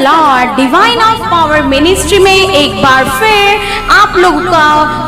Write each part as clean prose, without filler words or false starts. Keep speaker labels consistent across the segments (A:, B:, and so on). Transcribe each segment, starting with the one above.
A: Lord. Divine of power ministry में एक बार फिर आप लोगों का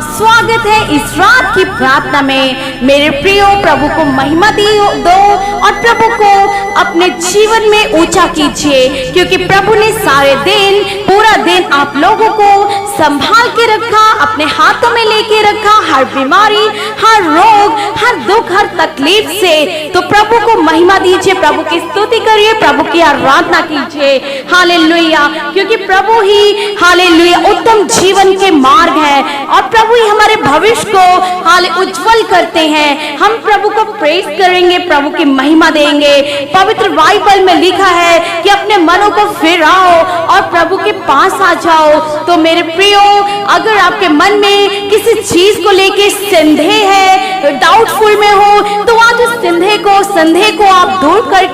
A: स्वागत है इस रात की प्रार्थना में। मेरे प्रियो, प्रभु को महिमा दो और प्रभु को अपने जीवन में ऊंचा कीजिए, क्योंकि प्रभु ने सारे दिन, पूरा दिन आप लोगों को संभाल के रखा, अपने हाथों में लेके रखा, हर बीमारी, हर रोग, हर दुख, हर तकलीफ से। तो प्रभु को महिमा दीजिए, प्रभु की स्तुति करिए, प्रभु की आराधना कीजिए। हालेलुया, क्योंकि प्रभु ही हालेलुया उत्तम जीवन के मार्ग है और प्रभु ही हमारे भविष्य को हाले उज्जवल करते हैं। हम प्रभु को प्रेज करेंगे, प्रभु की महिमा देंगे। पवित्र बाइबल में लिखा है कि अपने मनों को फिराओ और प्रभु के पास आ जाओ। तो मेरे प्रियो, अगर आपके मन में किसी चीज को लेके संदेह है, डाउटफुल में हो, तो आज उस संदेह को आप दूर कर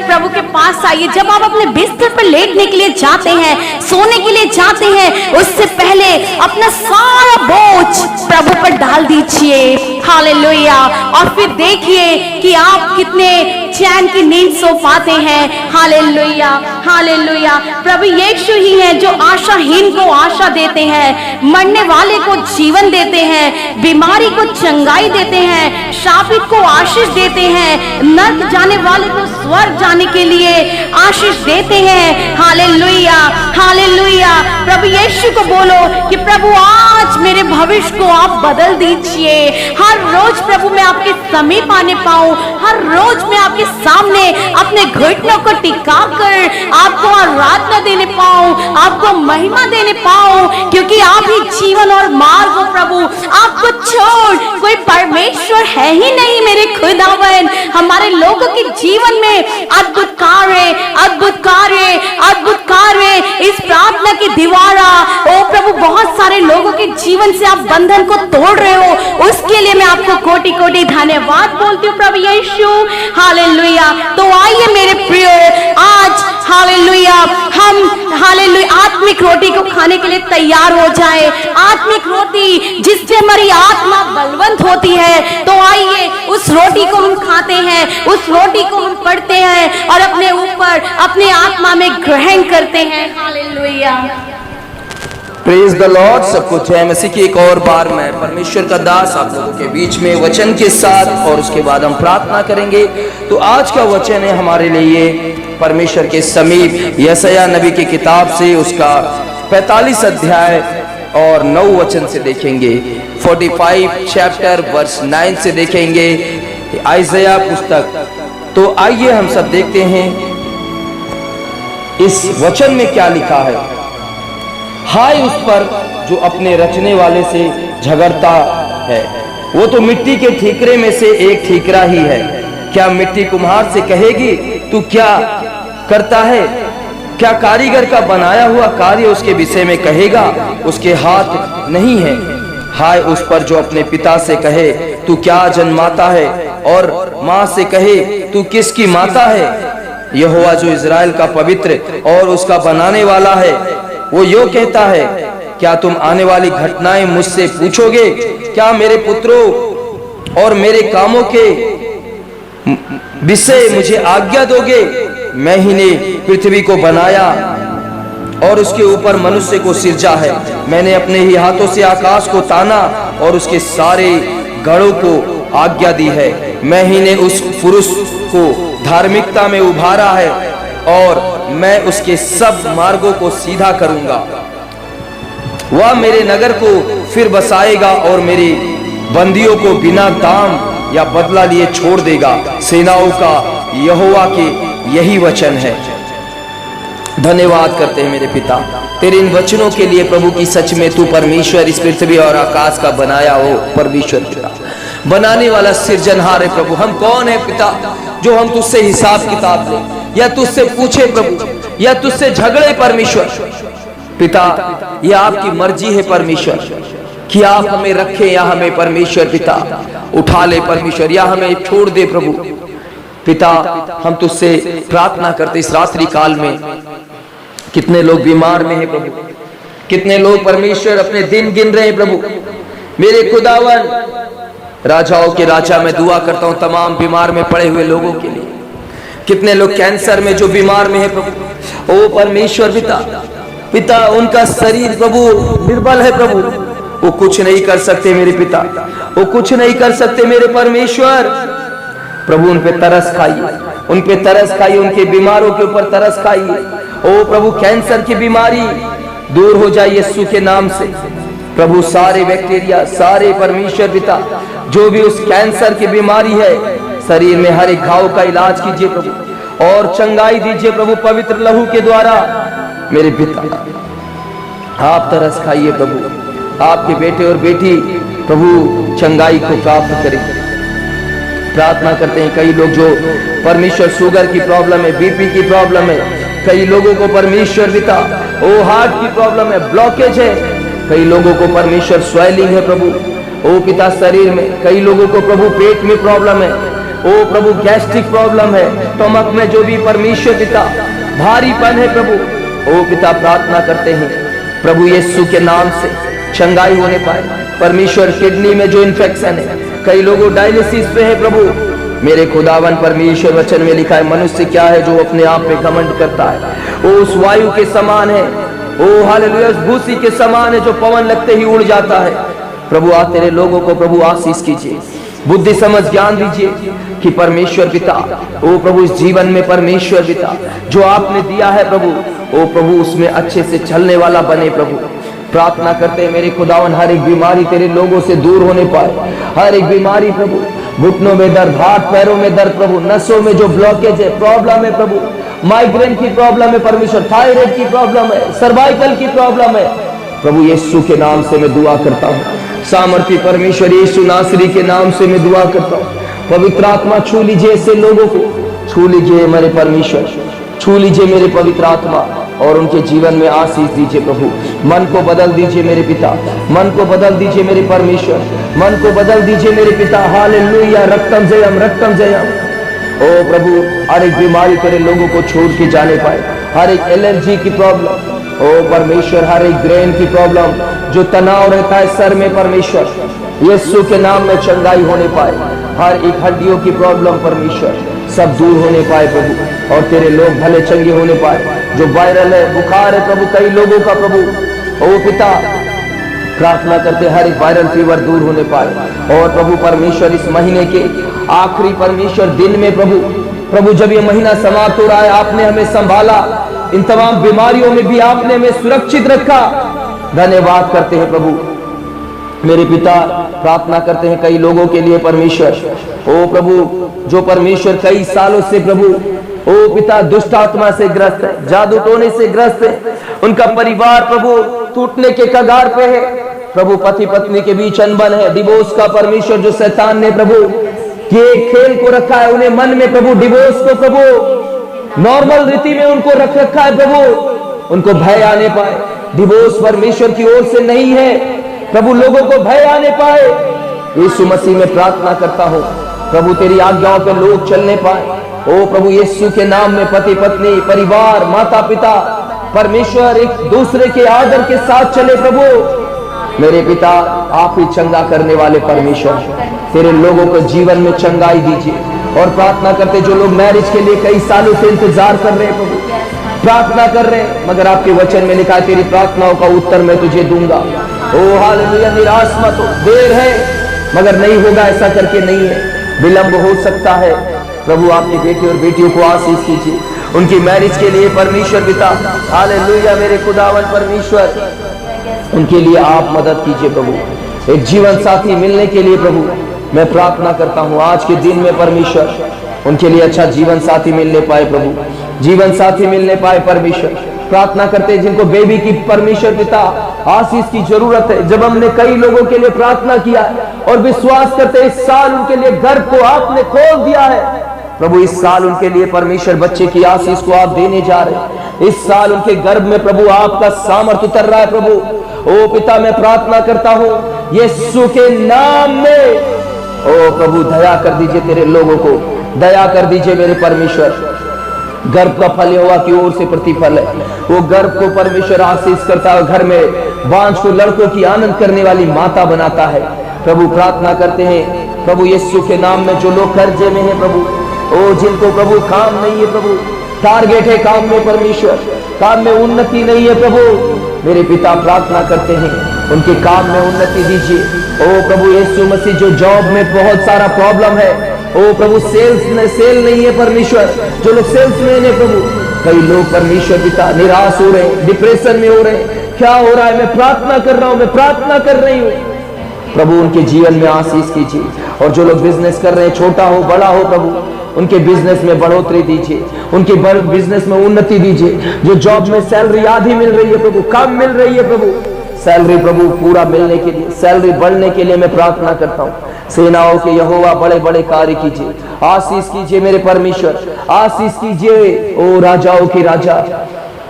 A: प्रभु के पास आइए। जब आप अपने बिस्तर पर लेटने के लिए जाते हैं, सोने के लिए जाते हैं, उससे पहले अपना सारा बोझ प्रभु पर डाल दीजिए। हालेलुया, और फिर देखिए कि आप कितने चैन की नींद सो पाते हैं। Hallelujah, hallelujah. प्रभु यीशु ही है जो आशाहीन को आशा देते हैं, मरने वाले को जीवन देते हैं, बीमारी को चंगाई देते हैं, शापित को आशीष देते हैं, नर्क जाने वाले को स्वर्ग जाने के लिए आशीष देते हैं। Hallelujah, hallelujah. प्रभु यीशु को बोलो कि प्रभु आज मेरे भविष्य को आप बदल दीजिए। हर रोज प्रभु मैं आपके समीप आने पाऊं, हर रोज मैं आपके सामने अपने घुटनों को टिका कर आपको आराधना देने पाऊं, आपको महिमा देने पाऊं, क्योंकि आप ही जीवन और मार्ग हो प्रभु। आपको छोड़ कोई परमेश्वर है ही नहीं मेरे खुदावन। हमारे लोगों के जीवन में अद्भुत कार्य, अद्भुत कार्य, अद्भुत कार्य। इस प्रार्थना की दीवारा ओ प्रभु, बहुत सारे लोगों के जीवन से आप बंधन को तोड़ रहे हो, उसके लिए मैं आपको कोटि कोटि धन्यवाद बोलती हूँ प्रभु यीशु। हालेलुया। तो आइए मेरे प्रियो, आज हालेलुया हम हालेलुया आत्मिक रोटी को खाने के लिए तैयार हो जाए। आत्मिक रोटी जिससे हमारी आत्मा बलवंत होती है। तो आइए उस रोटी को हम खाते हैं, उस रोटी को हम पढ़ते हैं और अपने ऊपर, अपने आत्मा में ग्रहण करते हैं। हालेलुया।
B: Praise the Lord. सबको जय मसीह की एक और बार मैं परमेश्वर का दास आप लोगों के बीच में वचन के साथ, और उसके बाद हम प्रार्थना करेंगे। तो आज का वचन है हमारे लिए परमेश्वर के समीप यशायाह नबी की किताब से, उसका 45 अध्याय और 9 वचन से देखेंगे। 45 चैप्टर वर्स 9 से देखेंगे यशायाह पुस्तक। तो आइए हम सब देखते हैं इस वचन में क्या लिखा है। हाय उस पर जो अपने रचने वाले से झगड़ता है, वो तो मिट्टी के ठीकरे में से एक ठीकरा ही है। क्या मिट्टी कुम्हार से कहेगी तू क्या करता है? क्या कारीगर का बनाया हुआ कार्य उसके विषय में कहेगा उसके हाथ नहीं है? हाय उस पर जो अपने पिता से कहे तू क्या जन्माता है, और माँ से कहे तू किसकी माता है? यहोवा जो इज़राइल का पवित्र और उसका बनाने वाला है, वो यो कहता है, क्या तुम आने वाली घटनाएं मुझसे पूछोगे? क्या मेरे पुत्रों और मेरे कामों के विषय मुझे आज्ञा दोगे? मैं ही ने पृथ्वी को बनाया और उसके ऊपर मनुष्य को सिरजा है। मैंने अपने ही हाथों से आकाश को ताना और उसके सारे गढ़ों को आज्ञा दी है। मैं ही ने उस पुरुष को धार्मिकता में उभारा है और मैं उसके सब मार्गों को सीधा करूंगा। वह मेरे नगर को फिर बसाएगा और मेरे बंदियों को बिना दाम या बदला लिए छोड़ देगा। सेनाओं का यहोवा के यही वचन है। धन्यवाद करते हैं मेरे पिता तेरे इन वचनों के लिए प्रभु की। सच में तू परमेश्वर इस पृथ्वी और आकाश का बनाया हो परमेश्वर पिता, बनाने वाला सिरजनहार है प्रभु। हम कौन है पिता जो हम तुझसे हिसाब किताब लें या तुझसे पूछे प्रभु, या तुझसे झगड़े परमेश्वर पिता? यह आपकी मर्जी है परमेश्वर कि आप हमें रखें या हमें परमेश्वर पिता उठा ले परमेश्वर, या हमें छोड़ दे प्रभु पिता। हम तुझसे प्रार्थना करते इस रात्रि काल में। कितने लोग बीमार में हैं प्रभु, कितने लोग परमेश्वर अपने दिन गिन रहे हैं प्रभु। मेरे खुदावन राजाओं के राजा, मैं दुआ करता हूं तमाम बीमार में पड़े हुए लोगों के लिए। कितने लोग कैंसर में जो बीमार में है प्रभु, ओ परमेश्वर पिता, पिता उनका शरीर प्रभु निर्बल है प्रभु, वो कुछ नहीं कर सकते मेरे पिता, वो कुछ नहीं कर सकते मेरे परमेश्वर। प्रभु उन पे तरस खाइए, उन पे तरस खाइए, उनके बीमारों के ऊपर तरस खाइए। ओ प्रभु कैंसर की बीमारी दूर हो जाए यीशु के नाम से। प्रभु सारे बैक्टीरिया, सारे परमेश्वर पिता जो भी उस कैंसर की बीमारी है, शरीर में हर एक घाव का इलाज कीजिए प्रभु और चंगाई दीजिए प्रभु पवित्र लहू के द्वारा। मेरे पिता आप तरस खाइए प्रभु, आपके बेटे और बेटी प्रभु चंगाई को प्राप्त करें। प्रार्थना करते हैं कई लोग जो परमेश्वर शुगर की प्रॉब्लम है, बीपी की प्रॉब्लम है, कई लोगों को परमेश्वर पिता ओ हार्ट की प्रॉब्लम है, ब्लॉकेज है, कई लोगों को परमेश्वर स्वेलिंग है प्रभु ओ पिता शरीर में, कई लोगों को प्रभु पेट में प्रॉब्लम है, ओ प्रभु गैस्ट्रिक प्रॉब्लम है, स्टमक में जो भी परमेश्वर पिता भारीपन है प्रभु ओ पिता प्रार्थना करते हैं प्रभु यीशु के नाम से चंगाई होने पाए। परमेश्वर किडनी में जो इन्फेक्शन है, कई लोगों डायलिसिस पे है प्रभु, मेरे खुदावन परमेश्वर वचन में लिखा है मनुष्य क्या है जो अपने आप पे घमंड करता है, वो उस वायु के समान है, ओ हालेलुया उस भूसी के समान है जो पवन लगते ही उड़ जाता है। प्रभु आज तेरे लोगों को प्रभु आशीष कीजिए, बुद्धि समझ ज्ञान दीजिए कि परमेश्वर पिता ओ प्रभु इस जीवन में परमेश्वर पिता जो आपने दिया है प्रभु ओ प्रभु उसमें अच्छे से चलने वाला बने प्रभु। प्रार्थना करते हैं मेरे खुदावन हर एक बीमारी तेरे लोगों से दूर होने पाए, हर एक बीमारी प्रभु, घुटनों में दर्द, हाथ पैरों में दर्द प्रभु, नसों में जो ब्लॉकेज है प्रॉब्लम है प्रभु, माइग्रेन की प्रॉब्लम है परमेश्वर, थायराइड की प्रॉब्लम है, सर्वाइकल की प्रॉब्लम है प्रभु यीशु के नाम से मैं दुआ करता हूँ। सामर्थी परमेश्वर यीशु नासरी के नाम से मैं दुआ करता हूँ। पवित्र आत्मा छू लीजिए ऐसे लोगों को, छू लीजिए मेरे परमेश्वर, छू लीजिए मेरे पवित्र आत्मा और उनके जीवन में आशीष दीजिए प्रभु। मन को बदल दीजिए मेरे पिता, मन को बदल दीजिए मेरे परमेश्वर, मन को बदल दीजिए मेरे पिता। हालेलुया रक्तम जयम, रक्तम जयम। ओ प्रभु हर एक बीमारी तेरे लोगों को छोड़ के जाने पाए, हर एक एलर्जी की प्रॉब्लम ओ परमेश्वर, हर एक ब्रेन की प्रॉब्लम जो तनाव रहता है सर में परमेश्वर यीशु के नाम में चंगाई होने पाए, हर एक हड्डियों की प्रॉब्लम परमेश्वर सब दूर होने पाए प्रभु और तेरे लोग भले चंगे होने पाए। जो वायरल है, बुखार है प्रभु कई लोगों का प्रभु ओ पिता प्रार्थना करते हर एक वायरल फीवर दूर होने पाए। और प्रभु परमेश्वर इस महीने के आखिरी परमेश्वर दिन में प्रभु जब ये महीना समाप्त हो रहा है, आपने हमें संभाला, इन तमाम बीमारियों में भी आपने हमें सुरक्षित रखा, धन्यवाद करते हैं प्रभु। मेरे पिता प्रार्थना करते हैं कई लोगों के लिए परमेश्वर ओ प्रभु जो परमेश्वर कई सालों से प्रभु ओ पिता दुष्ट आत्मा से ग्रस्त है, जादू टोने से ग्रस्त है, उनका परिवार प्रभु टूटने के कगार पे है प्रभु, पति पत्नी के बीच अनबन है, डिवोर्स का परमेश्वर जो शैतान ने प्रभु ये खेल को रखा है उन्हें मन में प्रभु, डिवोर्स को प्रभु नॉर्मल रीति में उनको रख रखा है प्रभु, उनको भय आने पाए। डिवोर्स परमेश्वर की ओर से नहीं है प्रभु, लोगों को भय आने पाए। यीशु मसीह में प्रार्थना करता हूँ प्रभु तेरी आज्ञाओं पे लोग चलने पाए ओ प्रभु यीशु के नाम में, पति पत्नी परिवार माता पिता परमेश्वर एक दूसरे के आदर के साथ चले प्रभु। मेरे पिता आप ही चंगा करने वाले परमेश्वर, तेरे लोगों को जीवन में चंगाई दीजिए। और प्रार्थना करते जो लोग मैरिज के लिए कई सालों से इंतजार कर रहे हैं प्रभु, प्रार्थना कर रहे हैं, मगर आपके वचन में लिखा है तेरी प्रार्थनाओं का उत्तर मैं तुझे दूंगा। ओ हालेलुया, निराश मत हो, देर है मगर नहीं होगा ऐसा करके नहीं है, विलंब हो सकता है प्रभु। आपके बेटे और बेटियों को आशीष कीजिए, उनकी मैरिज के लिए परमेश्वर पिता हालेलुया मेरे खुदावन परमेश्वर उनके लिए आप मदद कीजिए प्रभु। एक जीवन साथी मिलने के लिए प्रभु मैं प्रार्थना करता हूँ आज के दिन में परमेश्वर उनके लिए अच्छा जीवन साथी मिलने पाए प्रभु, जीवन साथी मिलने पाए परमेश्वर। प्रार्थना करते हैं जिनको बेबी की परमेश्वर पिता आशीष की जरूरत है, जब हमने कई लोगों के लिए प्रार्थना किया और विश्वास करते इस साल उनके लिए गर्भ को आपने खोल दिया है प्रभु, इस साल उनके लिए परमेश्वर बच्चे की आशीष को आप देने जा रहे हैं। इस साल उनके गर्भ में प्रभु आपका सामर्थ उतर रहा है प्रभु। ओ पिता मैं प्रार्थना करता हूँ यीशु के नाम में ओ प्रभु दया कर दीजिए, तेरे लोगों को दया कर दीजिए मेरे परमेश्वर। गर्भ का फल यहोवा की ओर से प्रतिफल है, वो गर्भ को परमेश्वर आशीष करता है, घर में बांझ को लड़कों की आनंद करने वाली माता बनाता है प्रभु। प्रार्थना करते हैं प्रभु यीशु के नाम में जो लोग कर्जे में है प्रभु, ओ जिनको प्रभु काम नहीं है प्रभु, टारगेट है काम में परमेश्वर, काम में उन्नति नहीं है प्रभु। मेरे पिता प्रार्थना करते हैं उनके काम में उन्नति दीजिए। ओ प्रभु यीशु मसीह, जो जॉब में बहुत सारा प्रॉब्लम है, ओ प्रभु सेल नहीं है परमेश्वर, जो लोग सेल्समैन है प्रभु, कई लोग परमेश्वर पिता निराश हो रहे हैं, डिप्रेशन में हो रहे हैं, क्या हो रहा है? मैं प्रार्थना कर रहा हूं, मैं प्रार्थना कर रही हूं प्रभु, उनके जीवन में आशीष कीजिए। और जो लोग बिजनेस कर रहे हैं, छोटा हो बड़ा हो प्रभु, उनके बिजनेस में बढ़ोतरी दीजिए, उनके बिजनेस में उन्नति दीजिए। जो जॉब में सैलरी आधी मिल रही है प्रभु, कम मिल रही है प्रभु, सैलरी प्रभु पूरा मिलने के लिए, सैलरी बढ़ने के लिए मैं प्रार्थना करता हूँ। सेनाओं के यहोवा बड़े बड़े कार्य कीजिए, आशीष कीजिए मेरे परमेश्वर, आशीष कीजिए ओ राजाओं के राजा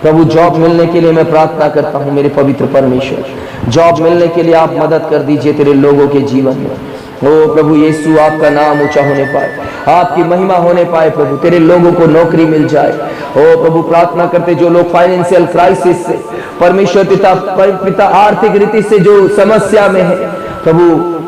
B: प्रभु। जॉब मिलने के लिए मैं प्रार्थना करता हूँ मेरे पवित्र परमेश्वर, जॉब मिलने के लिए आप मदद कर दीजिए तेरे लोगों के जीवन में। ओ प्रभु यीशु, आपका नाम ऊंचा होने पाए, आपकी महिमा होने पाए प्रभु, तेरे लोगों को नौकरी मिल जाए। ओ प्रभु प्रार्थना करते जो लोग फाइनेंशियल क्राइसिस से परमेश्वर पिता आर्थिक रीति से जो समस्या में है प्रभु,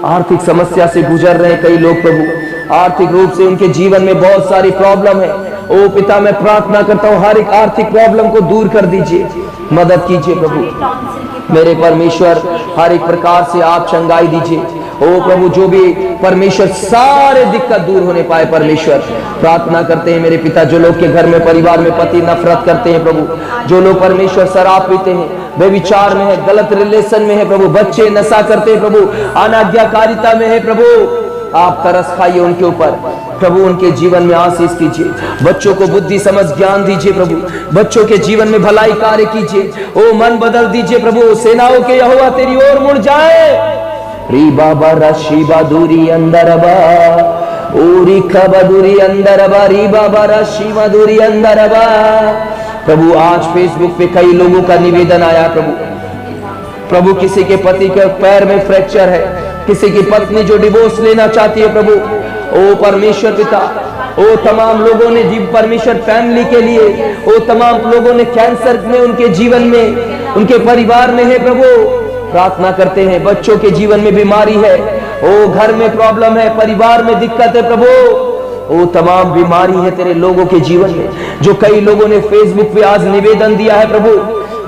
B: आर्थिक समस्या से गुजर रहे हैं कई लोग प्रभु, आर्थिक रूप से उनके जीवन में बहुत सारी प्रॉब्लम है। ओ पिता मैं प्रार्थना करता हूँ हर एक आर्थिक प्रॉब्लम को दूर कर दीजिए, मदद कीजिए प्रभु मेरे परमेश्वर, हर एक प्रकार से आप चंगाई दीजिए। ओ प्रभु जो भी परमेश्वर सारे दिक्कत दूर होने पाए परमेश्वर, प्रार्थना करते हैं मेरे पिता जो लोग के घर में परिवार में पति नफरत करते हैं प्रभु, जो लोग परमेश्वर शराब पीते हैं, बेविचार में है, गलत रिलेशन में है प्रभु, बच्चे नशा करते हैं प्रभु, अनाज्ञाकारिता में है प्रभु, आप तरस खाइए उनके ऊपर प्रभु, उनके जीवन में आशीष कीजिए। बच्चों को बुद्धि समझ ज्ञान दीजिए प्रभु, बच्चों के जीवन में भलाई कार्य कीजिए। ओ मन बदल दीजिए प्रभु, सेनाओं के यहोवा तेरी ओर मुड़ जाए। री बाबा रशी बादुरी अंदरबा, ओरी खबदुरी अंदरबा, री बाबा रशी मधुरी अंदरबा प्रभु। आज फेसबुक पे कई लोगों का निवेदन आया प्रभु, किसी के पति के पैर में फ्रैक्चर है, किसी की पत्नी जो डिवोर्स लेना चाहती है प्रभु। ओ परमेश्वर पिता, ओ तमाम लोगों ने जीव परमेश्वर फैमिली के लिए, ओ तमाम लोगों ने कैंसर में उनके जीवन में, उनके परिवार में है प्रभु, प्रार्थना करते हैं। बच्चों के जीवन में बीमारी है, ओ घर में प्रॉब्लम है, परिवार में दिक्कत है प्रभु, ओ तमाम बीमारी है तेरे लोगों के जीवन में, जो कई लोगों ने फेसबुक पे आज निवेदन दिया है प्रभु।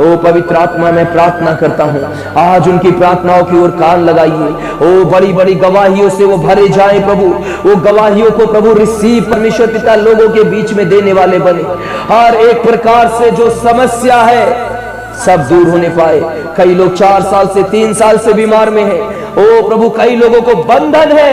B: ओ पवित्र आत्मा मैं प्रार्थना करता हूँ आज उनकी प्रार्थनाओं की ओर कान लगाइए। ओ बड़ी बड़ी गवाहियों से वो भरे जाएं प्रभु, वो गवाहियों को प्रभु रिसीव परमेश्वर पिता लोगों के बीच में देने वाले बने। हर एक प्रकार से जो समस्या है सब दूर होने पाए। कई लोग 4 साल से 3 साल से बीमार में है, ओ प्रभु कई लोगों को बंधन है,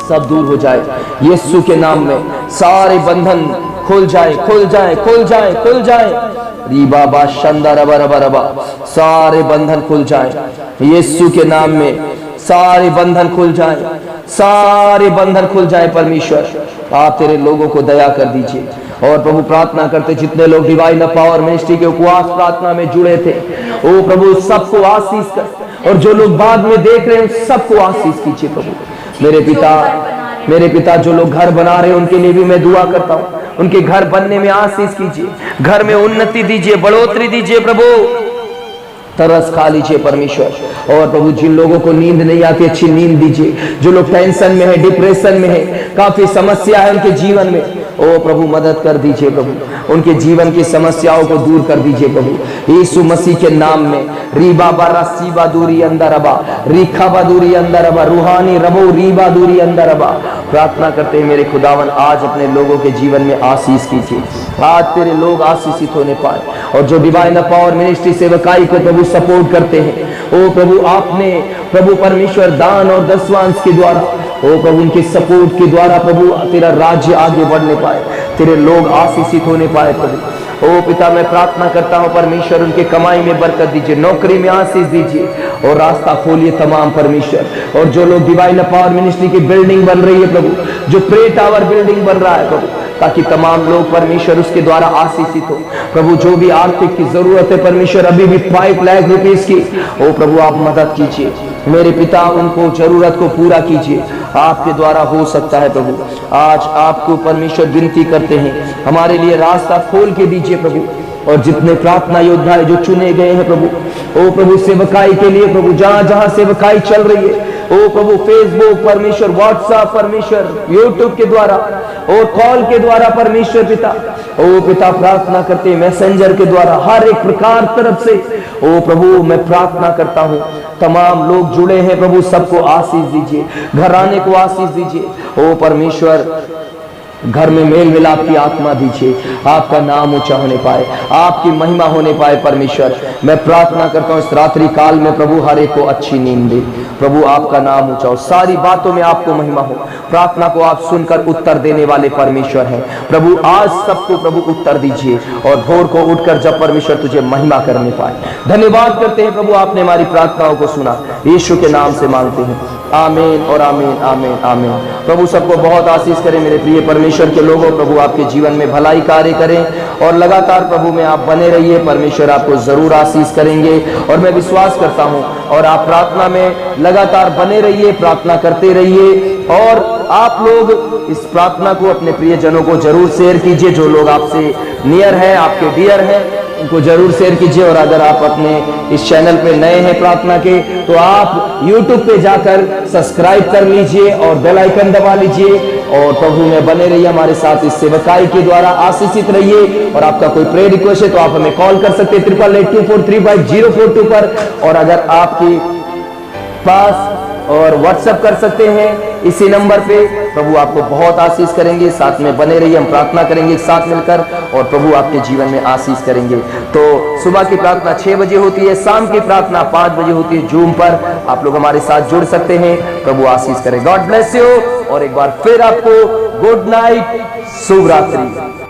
B: सब दूर हो जाए यीशु के नाम में। सारे बंधन खुल जाए, खुल जाए, खुल जाए, खुल जाए। री बाबा शंदा रबा रबा रबा, सारे बंधन खुल जाए यीशु के नाम में, सारे बंधन खुल जाए, सारे बंधन खुल जाए। परमेश्वर आप तेरे लोगों को दया कर दीजिए। और प्रभु प्रार्थना करते जितने लोग डिवाइन पावर मिनिस्ट्री के उपवास प्रार्थना में जुड़े थे, ओ प्रभु सबको आशीष कर, और जो लोग बाद में देख रहे हैं सबको आशीष कीजिए प्रभु। मेरे पिता जो लोग घर बना रहे हैं उनके लिए भी मैं दुआ करता हूँ, उनके घर बनने में आशीष कीजिए, घर में उन्नति दीजिए, बढ़ोतरी दीजिए प्रभु, तरस खा लीजिए परमेश्वर। और प्रभु जिन लोगों को नींद नहीं आती अच्छी नींद दीजिए, जो लोग टेंशन में है, डिप्रेशन में है, काफी समस्या है उनके जीवन में, ओ प्रभु मदद कर दीजिए प्रभु, उनके जीवन की समस्याओं को दूर कर दीजिए प्रभु यीशु मसीह के नाम में। रीबा बारा सीबा दूरी अंदर अबा, रीखा बादूरी अंदर अबा, रूहानी रबो रीबा दूरी अंदर अबा। प्रार्थना करते हैं मेरे खुदावन आज अपने लोगों के जीवन में आशीष कीजिए, आज तेरे लोग आशीषित होने पाए। और जो डिवाइन पावर मिनिस्ट्री सेवकाई को प्रभु सपोर्ट करते हैं, ओ प्रभु आपने प्रभु परमेश्वर दान और दसवांश के द्वारा, ओ प्रभु उनके सपोर्ट के द्वारा प्रभु तेरा राज्य आगे बढ़ने पाए, तेरे लोग आशीषित होने पाए प्रभु। ओ पिता मैं प्रार्थना करता हूँ परमेश्वर उनके कमाई में बरकत दीजिए, नौकरी में आशीष दीजिए और रास्ता खोलिए तमाम परमेश्वर। और जो लोग डिवाइन पावर मिनिस्ट्री की बिल्डिंग बन रही है प्रभु, जो प्रे टावर बिल्डिंग बन रहा है प्रभु, ताकि तमाम लोग परमेश्वर उसके द्वारा आशीषित हो प्रभु। जो भी आर्थिक की जरूरत है परमेश्वर, अभी भी 5 लाख रुपीस की, ओ प्रभु आप मदद कीजिए मेरे पिता, उनको जरूरत को पूरा कीजिए, आपके द्वारा हो सकता है प्रभु। आज आपको परमेश्वर विनती करते हैं हमारे लिए रास्ता खोल के दीजिए प्रभु। और जितने प्रार्थना योद्धा जो चुने गए हैं प्रभु, ओ प्रभु सेवकाई के लिए प्रभु, जहां जहां सेवकाई चल रही है, ओ प्रभु फेसबुक परमेश्वर, व्हाट्सएप परमेश्वर, यूट्यूब के द्वारा, और कॉल के द्वारा परमेश्वर पिता, ओ पिता प्रार्थना करते मैसेंजर के द्वारा हर एक प्रकार तरफ से, ओ प्रभु मैं प्रार्थना करता हूँ तमाम लोग जुड़े हैं प्रभु, सबको आशीष दीजिए, घराने को आशीष दीजिए। ओ परमेश्वर घर में मेल मिलाप की आत्मा दीजिए, आपका नाम ऊंचा होने पाए, आपकी महिमा होने पाए। परमेश्वर मैं प्रार्थना करता हूँ इस रात्रि काल में प्रभु हर एक को अच्छी नींद दे प्रभु, आपका नाम ऊंचा हो, सारी बातों में आपको महिमा हो। प्रार्थना को आप सुनकर उत्तर देने वाले परमेश्वर हैं प्रभु, आज सबको प्रभु उत्तर दीजिए और भोर को उठकर जब परमेश्वर तुझे महिमा करने पाए। धन्यवाद करते हैं प्रभु, आपने हमारी प्रार्थनाओं को सुना, यीशु के नाम से मांगते हैं, आमीन और आमीन आमीन आमीन। प्रभु सबको बहुत आशीष करें मेरे प्रिय परमेश्वर के लोगों, प्रभु आपके जीवन में भलाई कार्य करें और लगातार प्रभु में आप बने रहिए, परमेश्वर आपको जरूर आशीष करेंगे और मैं विश्वास करता हूं। और आप प्रार्थना में लगातार बने रहिए, प्रार्थना करते रहिए और आप लोग इस प्रार्थना को अपने प्रियजनों को जरूर शेयर कीजिए, जो लोग आपसे नियर हैं, आपके डियर हैं, उनको जरूर शेयर कीजिए। और अगर आप अपने इस चैनल पे नए हैं प्रार्थना के, तो आप YouTube पे जाकर सब्सक्राइब कर लीजिए और बेल आइकन दबा लीजिए और प्रभु में बने रहिए, हमारे साथ इस सेवकाई के द्वारा आशीषित रहिए। और आपका कोई प्रेयर रिक्वेस्ट है तो आप हमें कॉल कर सकते हैं 8882435042 पर, और अगर आपके पास और व्हाट्सएप कर सकते हैं इसी नंबर पे। प्रभु आपको बहुत आशीष करेंगे, साथ में बने रहिए, हम प्रार्थना करेंगे साथ मिलकर और प्रभु आपके जीवन में आशीष करेंगे। तो सुबह की प्रार्थना 6 बजे होती है, शाम की प्रार्थना 5 बजे होती है। जूम पर आप लोग हमारे साथ जुड़ सकते हैं। प्रभु आशीष करें। गॉड ब्लेस यू और एक बार फिर आपको गुड नाइट, शुभ रात्रि।